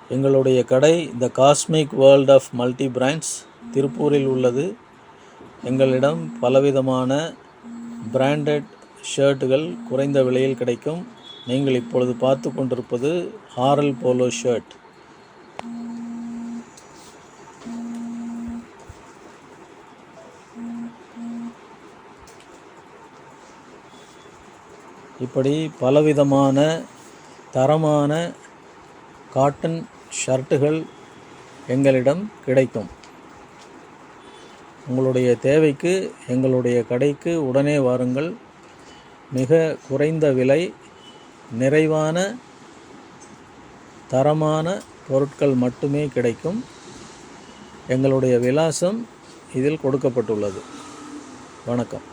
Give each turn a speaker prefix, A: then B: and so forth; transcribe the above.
A: எங்களுடைய கடை the cosmic world of multi brands திருப்பூரில் உள்ளது. எங்களிடம் பலவிதமான பிராண்டட் ஷர்ட்டுகள் குறைந்த விலையில் கிடைக்கும். நீங்கள் இப்பொழுது பார்த்து கொண்டிருப்பது ஆர்எல் போலோ ஷர்ட். இப்படி பலவிதமான தரமான காட்டன் ஷர்ட்டுகள் எங்களிடம் கிடைக்கும். உங்களுடைய தேவைக்கு எங்களுடைய கடைக்கு உடனே வாருங்கள். மிக குறைந்த விலை, நிறைவான தரமான பொருட்கள் மட்டுமே கிடைக்கும். எங்களுடைய விலாசம் இதில் கொடுக்கப்பட்டுள்ளது. வணக்கம்.